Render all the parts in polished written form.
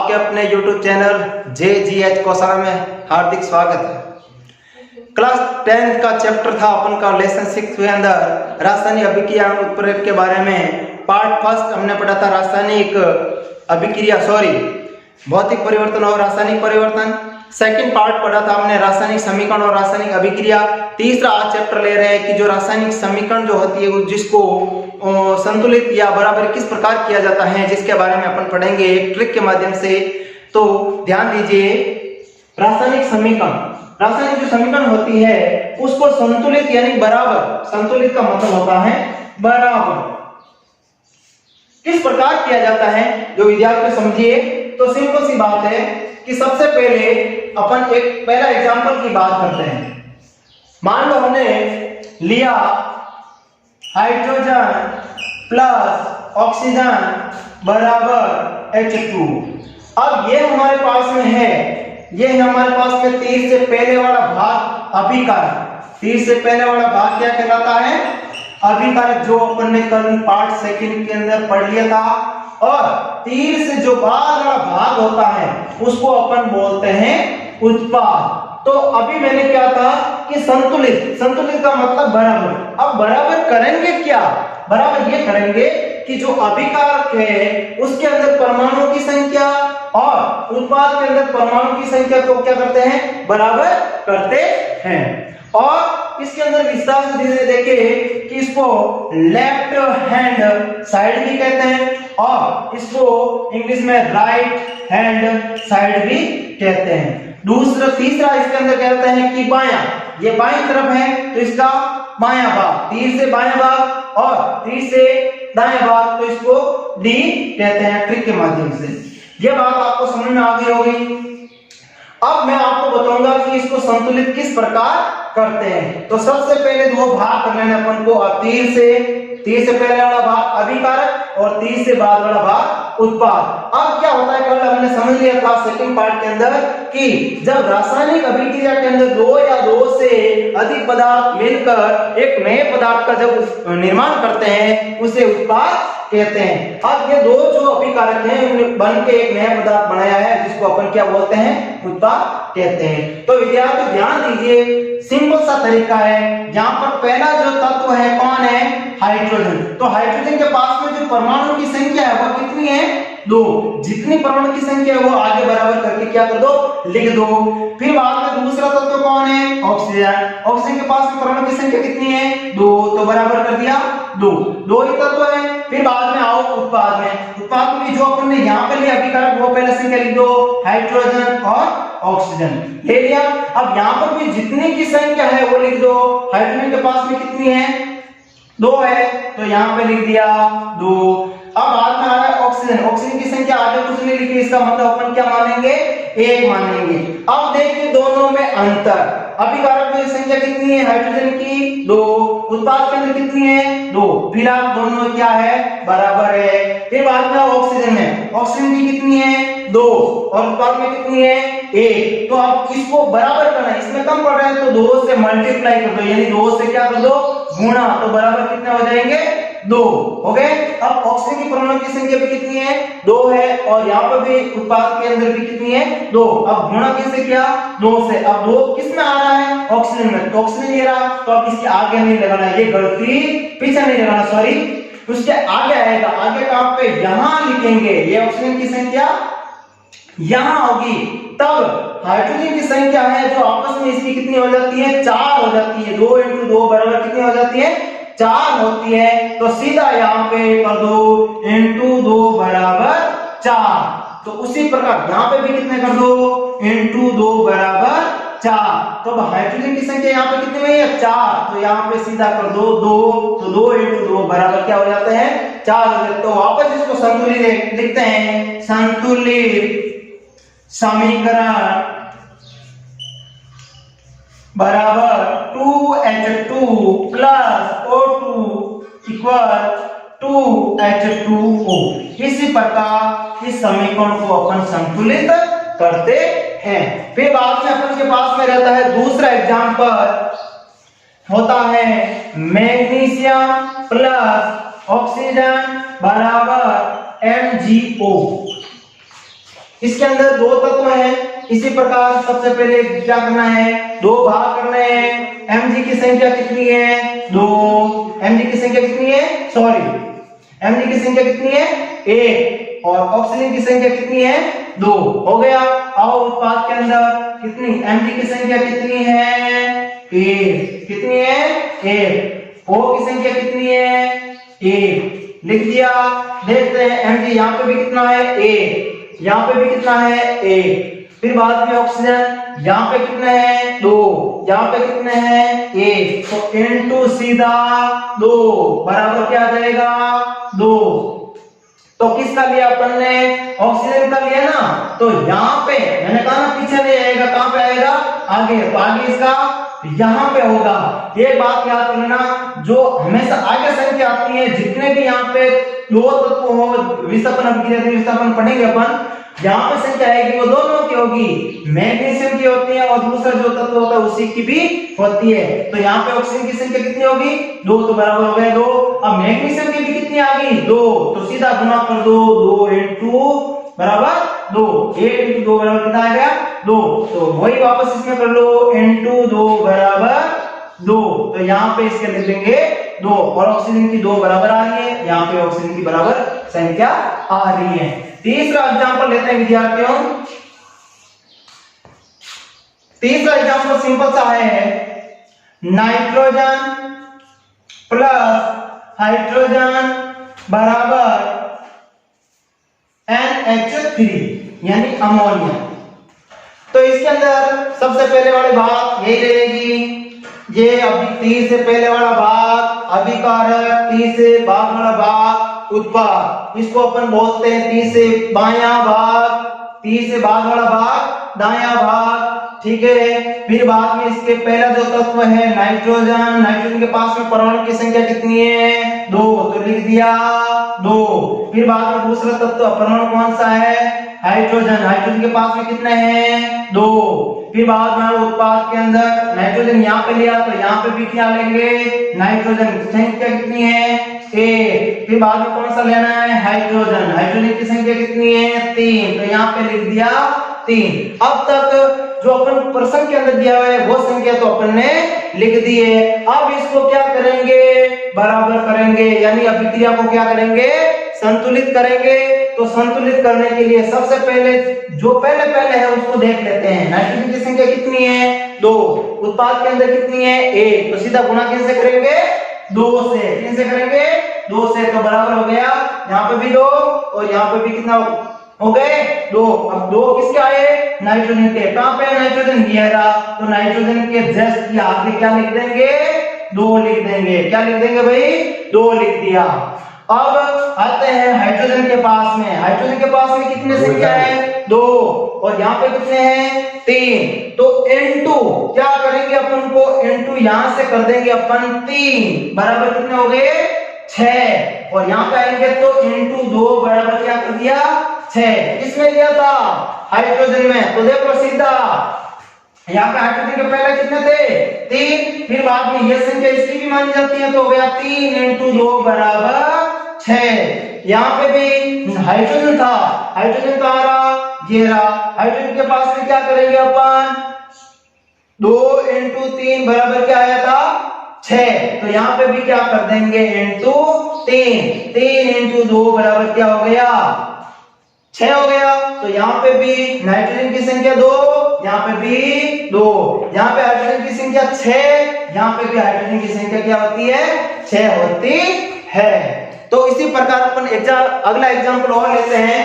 आपके अपने YouTube channel JGH कौशल में हार्दिक स्वागत है। क्लास 10 का चैप्टर था अपन का लेसन 6 के अंदर रासायनिक अभिक्रिया उत्प्रेरक के बारे में। पार्ट फर्स्ट हमने पढ़ा था रासायनिक अभिक्रिया भौतिक परिवर्तन और रासायनिक परिवर्तन। सेकंड पार्ट पढ़ा था हमने रासायनिक समीकरण और रासायनिक अभिक्रिया। तीसरा आज चैप्टर ले रहे हैं कि जो रासायनिक समीकरण जो होती है जिसको संतुलित या बराबर किस प्रकार किया जाता है, जिसके बारे में अपन पढ़ेंगे एक ट्रिक के माध्यम से। तो ध्यान दीजिए, रासायनिक जो समीकरण होती है उसको संतुलित यानी बराबर, संतुलित का मतलब होता है बराबर, किस प्रकार किया जाता है जो विद्यार्थी समझिए। तो सिंपल सी बात है कि सबसे पहले अपन एक पहला एग्जांपल की बात करते हैं। मान लो हमने लिया हाइड्रोजन प्लस ऑक्सीजन बराबर H2। अब ये हमारे पास में है, ये हमारे पास में तीर से पहले वाला भाग अभिकारक। तीर से पहले वाला भाग क्या कहलाता है? अभिकारक, जो अपन ने कल पार्ट सेकंड के अंदर पढ़ लिया था। और तीर से जो बाद वाला भाग होता है उसको अपन बोलते हैं उत्पाद। तो अभी मैंने क्या कहा कि संतुलित का मतलब बराबर। अब बराबर करेंगे क्या? बराबर ये करेंगे कि जो अभिकारक है उसके अंदर परमाणुओं की संख्या और उत्पाद के अंदर परमाणु की संख्या को क्या करते हैं? बराबर करते हैं। और इसके अंदर विस्तार से धीरे देखे कि इसको लेफ्ट हैंड साइड भी कहते हैं और इसको इंग्लिश में राइट हैंड साइड भी कहते हैं। तीसरा इसके अंदर कहते हैं कि बायां, ये बाईं तरफ है तो इसका बायां भाग, तीर से बायां भाग और तीर से दायां भाग, तो इसको डी कहते हैं ट्रिक के माध्यम से। ये बात आपको समझ में आ गई होगी। अब मैं आपको बताऊंगा कि इसको संतुलित किस प्रकार करते हैं। तो सबसे पहले दो भाग कर लेना अपन को, तीर से पहले वाला भाग अभिकारक और तीर से बाद वाला भाग उत्पाद। अब क्या होता है, कल हमने समझ लिया था सेकंड पार्ट के अंदर कि जब रासायनिक अभिक्रिया के अंदर दो या दो से अधिक पदार्थ मिलकर एक नए पदार्थ का जब निर्माण करते हैं उसे उत्पाद कहते हैं। अब ये दो जो अभिकारक हैं उन्होंने बन के एक नया पदार्थ बनाया है जिसको अपन क्या बोलते हैं? उत्पाद कहते हैं। तो विद्यार्थी ध्यान दीजिए, सिंपल सा तरीका है। जहां पर पहला जो तत्व है कौन है? हाइड्रोजन। तो हाइड्रोजन के पास में जो परमाणु की संख्या है वो कितनी है? 2। जितनी परमाणु की संख्या है वो आगे बराबर करके क्या कर दो? लिख दो। फिर बाद में दूसरा तत्व कौन है? ऑक्सीजन। ऑक्सीजन के पास में परमाणु की संख्या कितनी है? 2, तो बराबर कर दिया 2 ही तत्व है। फिर बाद में आओ उत्पाद में जो अपन ने यहाँ पे लिया अभिकारक वो पहले संख्या लिख दो, हाइड्रोजन और ऑक्सीजन ले लिया। अब यहाँ पर भी जितने की संख्या है वो लिख दो। हाइड्रोजन के पास में कितनी है? 2 है, तो यहाँ पे लिख दिया 2। अब बाद में आ रहा है ऑक्सीजन की संख्या आगे कुछ नहीं लिखी, इसका मतलब अपन क्या मानेंगे? 1 मानेंगे। अब देखिए दोनों में अंतर, अभिकारक में संख्या कितनी है हाइड्रोजन की? 2, उत्पाद के अंदर कितनी है? 2। फिलहाल दोनों क्या है? बराबर है। फिर बाद में ऑक्सीजन की कितनी है? 2 और उत्पाद में कितनी है? 1। तो अब इसको बराबर करना है, इसमें कम पड़ रहा है तो 2 से मल्टीप्लाई कर दो, यानी 2 से क्या कर दो? गुणा, तो बराबर कितने हो जाएंगे? 2 हो गए। अब ऑक्सीजन की परमाणु की संख्या भी कितनी है? 2 है और यहाँ पर भी उत्पाद के अंदर भी कितनी है? 2। अब गुणा किससे किया? 2 से। अब 2 किस में आ रहा है? ऑक्सीजन में, तो ऑक्सीजन ये रहा, तो अब इसके आगे नहीं लगाना, ये गलती, पीछे नहीं लगाना, सॉरी, उसके आगे आएगा। आगे कहां पे? यहां लिखेंगे। ये ऑक्सीजन की संख्या यहां होगी, तब हाइड्रोजन की संख्या है जो आपस में इसकी कितनी हो जाती है? 4 हो जाती है। 2 × 2 बराबर कितनी हो जाती है? 4 होती है। तो सीधा यहाँ पे कर दो × 2 बराबर 4। तो उसी प्रकार यहाँ पे भी कितने कर दो? × 2 बराबर 4। तो हाइड्रोजन की संख्या यहाँ पे कितनी हुई है? 4, तो यहाँ पे सीधा कर दो 2, तो 2 × 2 बराबर क्या हो जाते हैं? 4 हो जाते। तो वापस इसको संतुलित लिखते हैं। संतुलित समीकरण बराबर 2H2 plus O2 equal 2H2O। इसी प्रकार इस समीकरण को अपन संतुलित करते हैं। फिर बाद में अपन के पास में रहता है दूसरा एग्जांपल, होता है मैग्नीशियम प्लस ऑक्सीजन बराबर MgO। इसके अंदर दो तत्व हैं, इसी प्रकार सबसे पहले क्या करना है, दो भाग करने हैं। Mg की संख्या कितनी है, 2। Mg की संख्या कितनी है, Mg की संख्या कितनी है, 1, और ऑक्सीजन की संख्या कितनी है, 2। हो गया। आओ उत्पाद के अंदर कितनी Mg की संख्या कितनी है, 1। कितनी है, 1। O की संख्या कितनी है, 1। लिख दिया। देखते हैं Mg यहाँ पे भी कितना है, 1, यहाँ पे भी कितना है, 1। फिर बाद में ऑक्सीजन यहाँ पे कितने हैं, 2, यहाँ पे कितने हैं, 1। तो N2 सीधा 2 बराबर क्या आ जाएगा, 2। तो किसका लिया अपन ने, ऑक्सीजन का लिया ना, तो यहाँ पे मैंने कहा ना पीछे नहीं आएगा, कहां पे आएगा, आगे। तो आगे इसका यहाँ पे होगा। ये बात याद करना, जो हमेशा आगे संख्या आती है, जितने भी यहाँ पे दो तत्व हो, विस्थापन अभिक्रिया विस्थापन पढ़ेंगे अपन, यहाँ पे संख्या आएगी वो दोनों की होगी, मैग्नीशियम की होती है और दूसरा जो तत्व होता है उसी की भी होती है। तो यहाँ पे ऑक्सीजन की संख्या कितनी होगी, 2, तो बराबर हो गया 2। अब मैग्नीशियम की भी कितनी आ गई, 2, तो सीधा गुना कर दो, 2 N2 बराबर 2, 8 into 2 बराबर कितना आ गया, 2। तो वही वापस इसमें कर लो, N2 2 बराबर 2। तो यहाँ पे इसके लिख देंगे 2, और ऑक्सीजन की 2 बराबर आ रही है, यहाँ पे ऑक्सीजन की बराबर संख्या आ रही है। तीसरा एग्जांपल लेते हैं विद्यार्थियों। तीसरा एग्जांपल सिंपल सा है, नाइट्रोजन प्लस हाइड्रोजन बराबर NH3 यानी अमोनिया। तो इसके अंदर सबसे पहले वाली बात यही रहेगी, ये अभी 30 से पहले वाला भाग अभिकारक, 30 से बाद वाला भाग उत्पाद। इसको अपन बोलते हैं 30 से बायां भाग, 30 से बाद वाला भाग दायां भाग, ठीक है। फिर बाद में इसके पहला जो तत्व है नाइट्रोजन, नाइट्रोजन के पास में परमाणु की संख्या कितनी है, 2, तो लिख दिया 2। फिर बाद में दूसरा तत्व परमाणु कौन सा है, हाइड्रोजन, हाइड्रोजन के पास में कितने हैं, 2। फिर बाद में उत्पाद के अंदर नाइट्रोजन यहाँ पे लिया, तो यहाँ पे भी क्या लेंगे, नाइट्रोजन की संख्या कितनी है, 1। फिर बाद में कौन सा लेना है, हाइड्रोजन, हाइड्रोजन की संख्या कितनी है, 3, तो यहाँ पे लिख दिया 3। अब तक जो अपन प्रश्न के अंदर दिया हुआ है वो संख्या तो अपन ने लिख दी है। अब इसको क्या करेंगे, बराबर करेंगे, यानी अभिक्रिया को क्या करेंगे, संतुलित करेंगे। तो संतुलित करने के लिए सबसे पहले जो पहले है उसको देख लेते हैं। नाइट्रोजन की संख्या कितनी है, 2, उत्पाद के अंदर कितनी है, 1, तो सीधा गुणा किससे करेंगे, 2 से। किससे करेंगे, 2 से, तो बराबर हो गया, यहाँ पे भी 2 और यहाँ पे भी कितना हो गए, 2। अब 2 किसके आए, नाइट्रोजन के। कहां पे नाइट्रोजन, ये रहा, तो नाइट्रोजन के जस्ट के आगे क्या लिख देंगे, 2 लिख देंगे। क्या लिख देंगे भाई, 2 लिख दिया। अब आते हैं हाइड्रोजन के पास में। हाइड्रोजन के पास में कितने संख्या है, 2, और यहाँ पे कितने हैं, 3। तो N2 क्या करेंगे अपन को, N2 यहां से कर देंगे अपन 3 बराबर कितने हो गए, 6। और यहाँ पे आएंगे तो N2 2 बराबर क्या कर दिया, 6। किसमें लिया था, हाइड्रोजन में। तो देखो सीधा यहाँ पे हाइड्रोजन के पहले कितने थे, 3। फिर बाद में ये संख्या इसकी भी मानी जाती है, तो हो गया 3 into 2 बराबर 6। यहाँ पे भी हाइड्रोजन था, हाइड्रोजन कहाँ रहा, ये रहा। हाइड्रोजन के पास में क्या करेंगे अपन, 2 into 3 बराबर क्या आया था, 6। तो यहाँ पे भी क्या कर देंगे, into 3, 3 into 2 बराबर क्या हो गया, 6 हो गया। तो यहाँ पे भी नाइट्रोजन की संख्या 2, यहाँ पे भी 2, यहाँ पे हाइड्रोजन की संख्या 6, यहाँ पे भी हाइड्रोजन की संख्या क्या होती है, 6 होती है। तो इसी प्रकार अपन अगला एग्जांपल और लेते हैं।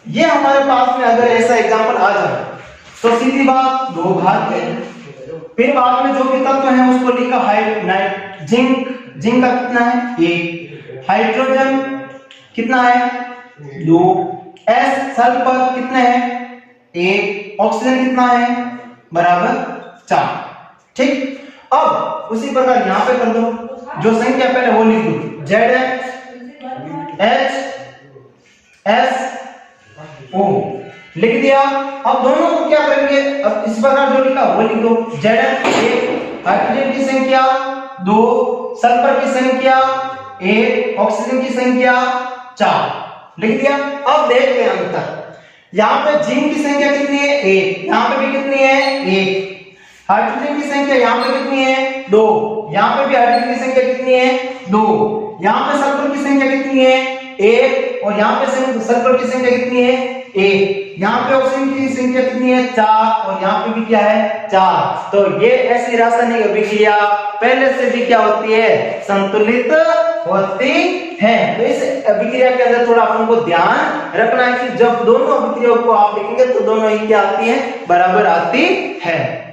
ये हमारे पास में अगर ऐसा एग्जांपल आ जाए तो सीधी बात 2 भाग है। फिर बाद में जो भी तत्व है उसको लिखा जिंक, जिंक का कितना है, 1। हाइड्रोजन कितना है, 2। S सल्फर कितने हैं, 1। ऑक्सीजन कितना है, बराबर 4। ठीक। अब उसी प्रकार यहां पे कर दो, जो संख्या पहले वो लिख दो, ZHSO लिख दिया। अब दोनों को क्या करेंगे, अब इस प्रकार जो लिखा वो लिख दो, Zn 1, हाइड्रोजन की संख्या 2, सल्फर की संख्या 1, ऑक्सीजन की संख्या 4 लिख दिया। अब देखते हैं अंतर। यहाँ पे जिंक की संख्या कितनी है 1, यहाँ पे भी कितनी है 1। हाइड्रोजन की संख्या यहाँ पे कितनी है 2, यहाँ पे भी हाइड्रोजन की संख्या कितनी है 2। यहाँ पे सल्फर की संख्या कितनी है 1 और यहाँ पे सल्फर की संख्या कितनी है 1। यहाँ पे ऑक्सीजन की संख्या कितनी है 4 और यहाँ पे भी क्या है 4। तो ये ऐसी रासायनिक अभिक्रिया पहले से भी क्या होती है संतुलित होती है। तो इस अभिक्रिया के अंदर थोड़ा अपन को ध्यान रखना है कि जब दोनों अभिक्रियाओं को आप लिखेंगे तो दोनों ही क्या आती है बराबर आती है।